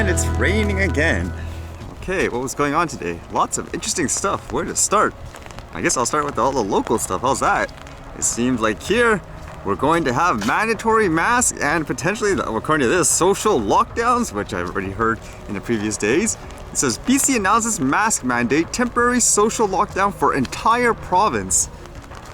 And it's raining again. Okay, what was going on today? Lots of interesting stuff. Where to start? I guess I'll start with all the local stuff. How's that? It seems like here we're going to have mandatory masks and potentially, according to this, social lockdowns, which I've already heard in the previous days. It says BC announces mask mandate, temporary social lockdown for entire province.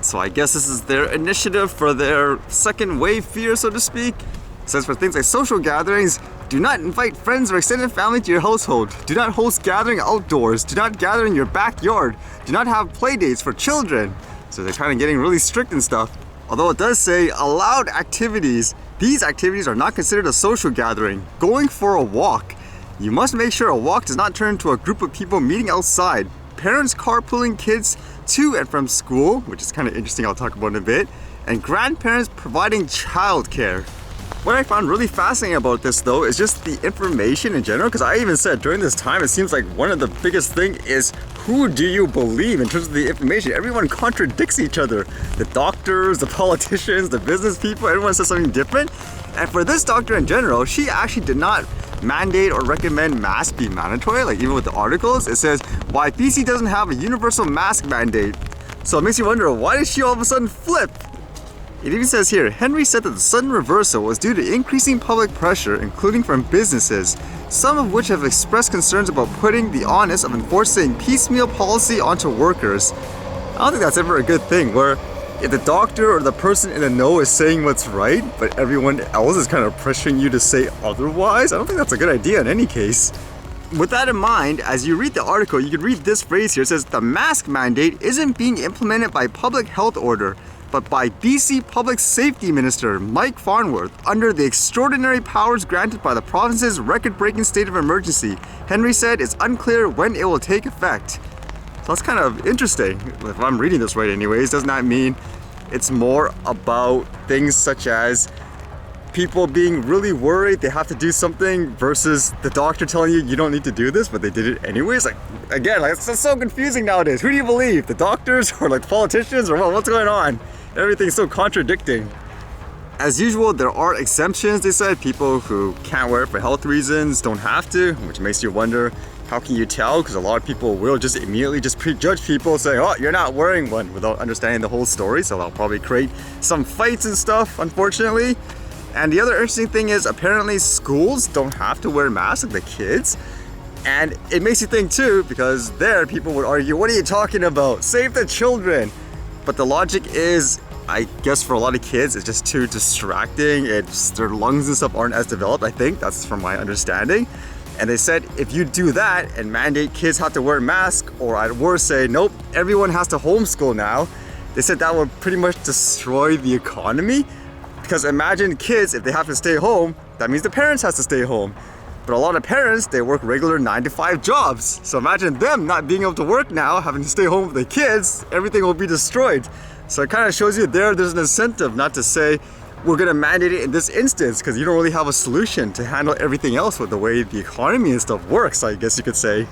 So I guess this is their initiative for their second wave fear, so to speak. It says for things like social gatherings, do not invite friends or extended family to your household. Do not host gathering outdoors. Do not gather in your backyard. Do not have play dates for children. So they're kind of getting really strict and stuff. Although it does say allowed activities. These activities are not considered a social gathering. Going for a walk. You must make sure a walk does not turn into a group of people meeting outside. Parents carpooling kids to and from school, which is kind of interesting, I'll talk about in a bit. And grandparents providing childcare. What I found really fascinating about this though is just the information in general, because I even said during this time it seems like one of the biggest thing is who do you believe in terms of the information. Everyone contradicts each other. The doctors, the politicians, the business people, everyone says something different. And for this doctor in general, she actually did not mandate or recommend masks be mandatory. Like even with the articles, it says why BC doesn't have a universal mask mandate. So it makes you wonder, why did she all of a sudden flip? It even says here, Henry said that the sudden reversal was due to increasing public pressure, including from businesses, some of which have expressed concerns about putting the onus of enforcing piecemeal policy onto workers. I don't think that's ever a good thing, where if the doctor or the person in the know is saying what's right, but everyone else is kind of pressuring you to say otherwise. I don't think that's a good idea in any case. With that in mind, as you read the article, you can read this phrase here. It says, the mask mandate isn't being implemented by public health order, but by BC Public Safety Minister Mike Farnworth under the extraordinary powers granted by the province's record-breaking state of emergency. Henry said it's unclear when it will take effect. So that's kind of interesting. If I'm reading this right anyways, doesn't that mean it's more about things such as people being really worried they have to do something versus the doctor telling you you don't need to do this, but they did it anyways? Like, again, like, it's so confusing nowadays. Who do you believe? The doctors or like politicians or what? What's going on? Everything's so contradicting. As usual, there are exemptions, they said. People who can't wear it for health reasons don't have to, which makes you wonder, how can you tell? Because a lot of people will just immediately just prejudge people, saying, oh, you're not wearing one, without understanding the whole story. So that'll probably create some fights and stuff, unfortunately. And the other interesting thing is apparently schools don't have to wear masks, like the kids. And it makes you think too, because there people would argue, what are you talking about? Save the children. But the logic is, I guess for a lot of kids, it's just too distracting. It's their lungs and stuff aren't as developed, I think. That's from my understanding. And they said if you do that and mandate kids have to wear a mask, or at worst say, nope, everyone has to homeschool now, they said that would pretty much destroy the economy. Because imagine kids, if they have to stay home, that means the parents have to stay home. But a lot of parents, they work regular 9-to-5 jobs. So imagine them not being able to work now, having to stay home with the kids, everything will be destroyed. So it kind of shows you there's an incentive not to say, we're gonna mandate it in this instance, because you don't really have a solution to handle everything else with the way the economy and stuff works, I guess you could say.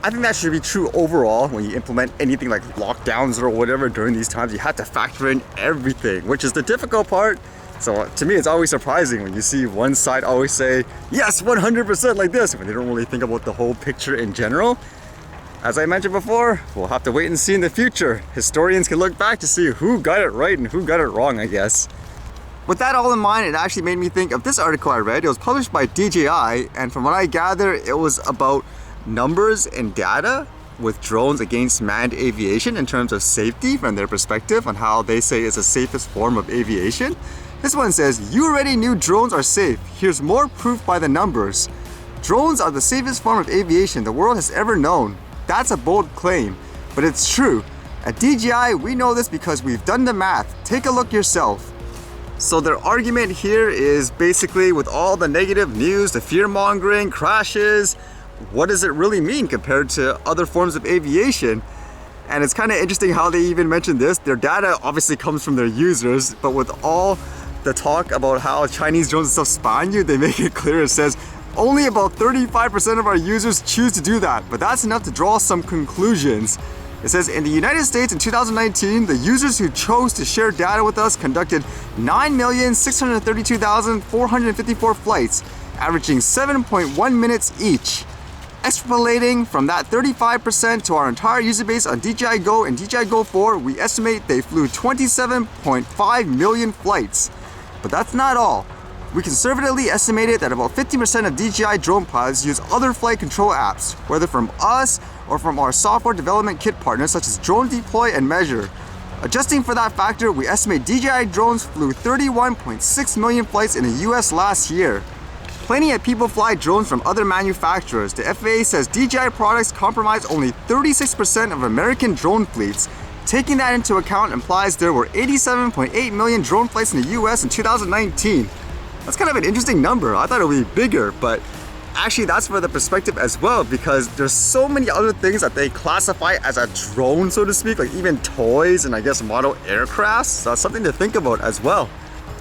I think that should be true overall when you implement anything like lockdowns or whatever during these times. You have to factor in everything, which is the difficult part. So to me, it's always surprising when you see one side always say, yes, 100% like this, when they don't really think about the whole picture in general. As I mentioned before, we'll have to wait and see in the future. Historians can look back to see who got it right and who got it wrong, I guess. With that all in mind, it actually made me think of this article I read. It was published by DJI, and from what I gather, it was about numbers and data with drones against manned aviation in terms of safety from their perspective on how they say is the safest form of aviation. This one says, you already knew drones are safe. Here's more proof by the numbers. Drones are the safest form of aviation the world has ever known. That's a bold claim, but it's true. At DJI, we know this because we've done the math. Take a look yourself. So their argument here is basically with all the negative news, the fear-mongering, crashes, what does it really mean compared to other forms of aviation? And it's kind of interesting how they even mentioned this. Their data obviously comes from their users, but with all the talk about how Chinese drones and stuff spy on you, they make it clear. It says only about 35% of our users choose to do that, but that's enough to draw some conclusions. It says in the United States in 2019, the users who chose to share data with us conducted 9,632,454 flights. averaging 7.1 minutes each. Extrapolating from that 35% to our entire user base on DJI Go and DJI Go 4, we estimate they flew 27.5 million flights. But that's not all. We conservatively estimated that about 50% of DJI drone pilots use other flight control apps, whether from us or from our software development kit partners such as Drone Deploy and Measure. Adjusting for that factor, we estimate DJI drones flew 31.6 million flights in the US last year. Plenty of people fly drones from other manufacturers. The FAA says DJI products comprise only 36% of American drone fleets. Taking that into account implies there were 87.8 million drone flights in the US in 2019. That's kind of an interesting number. I thought it would be bigger, but actually that's for the perspective as well, because there's so many other things that they classify as a drone, so to speak, like even toys and I guess model aircrafts. So that's something to think about as well.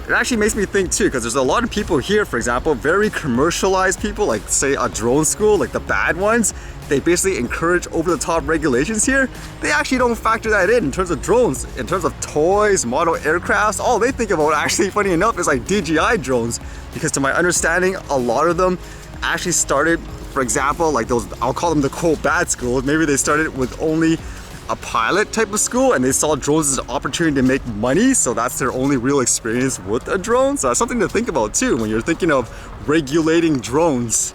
It actually makes me think too, because there's a lot of people here, for example, very commercialized people, like say a drone school, like the bad ones. They basically encourage over-the-top regulations here. They actually don't factor that in terms of drones, in terms of toys, model aircrafts. All they think about, actually, funny enough, is like DJI drones, because to my understanding, a lot of them actually started, for example, like those, I'll call them the quote bad schools. Maybe they started with only a pilot type of school and they saw drones as an opportunity to make money, so that's their only real experience with a drone. So that's something to think about too when you're thinking of regulating drones.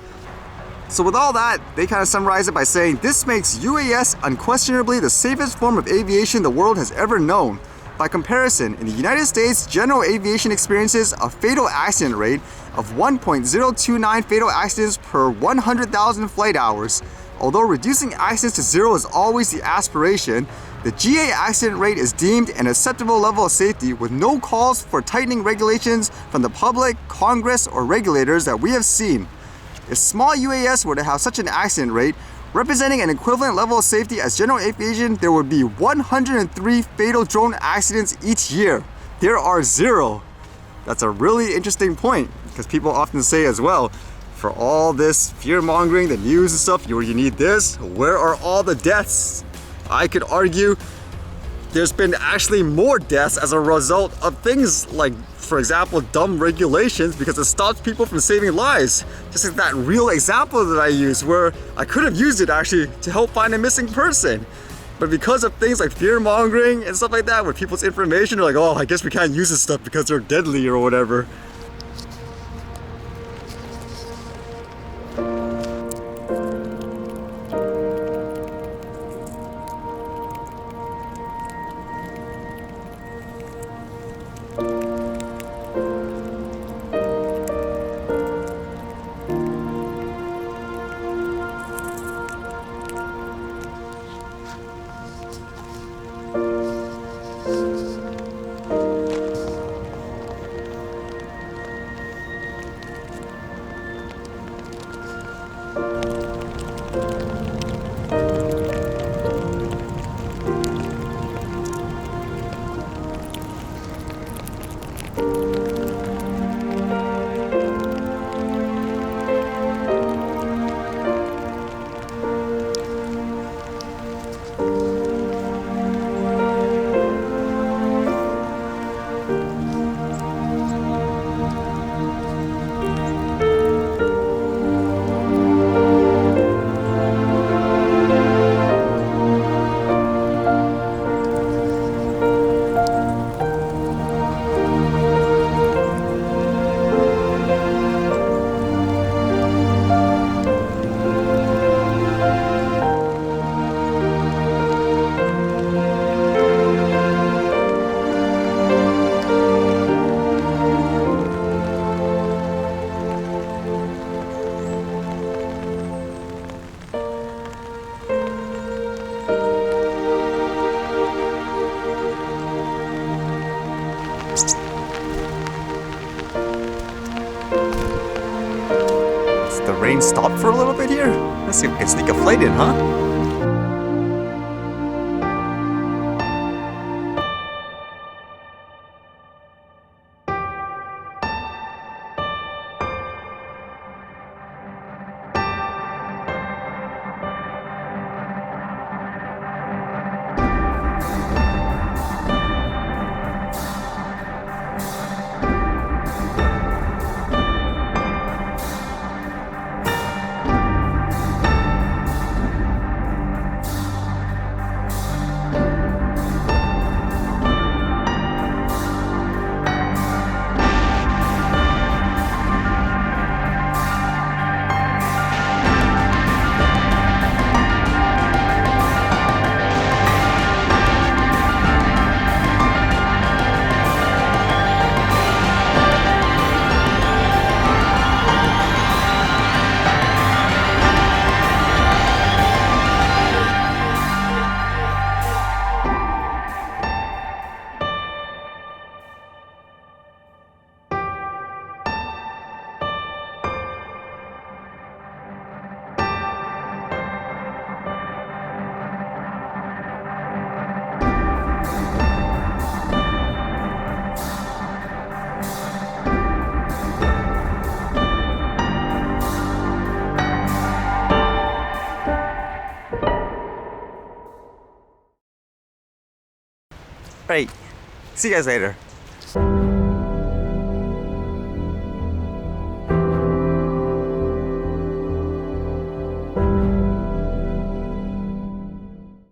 So with all that, they kind of summarize it by saying this makes UAS unquestionably the safest form of aviation the world has ever known. By comparison, in the United States, general aviation experiences a fatal accident rate of 1.029 fatal accidents per 100,000 flight hours. Although reducing accidents to zero is always the aspiration, the GA accident rate is deemed an acceptable level of safety with no calls for tightening regulations from the public, Congress, or regulators that we have seen. If small UAS were to have such an accident rate, representing an equivalent level of safety as general aviation, there would be 103 fatal drone accidents each year. There are 0. That's a really interesting point, because people often say as well, for all this fear-mongering, the news and stuff, you need this, where are all the deaths? I could argue there's been actually more deaths as a result of things like, for example, dumb regulations, because it stops people from saving lives. Just like that real example that I used, where I could have used it actually to help find a missing person. But because of things like fear-mongering and stuff like that, where people's information are like, oh, I guess we can't use this stuff because they're deadly or whatever. The rain stopped for a little bit here? Let's see if we can sneak a flight in, huh? Right. See you guys later.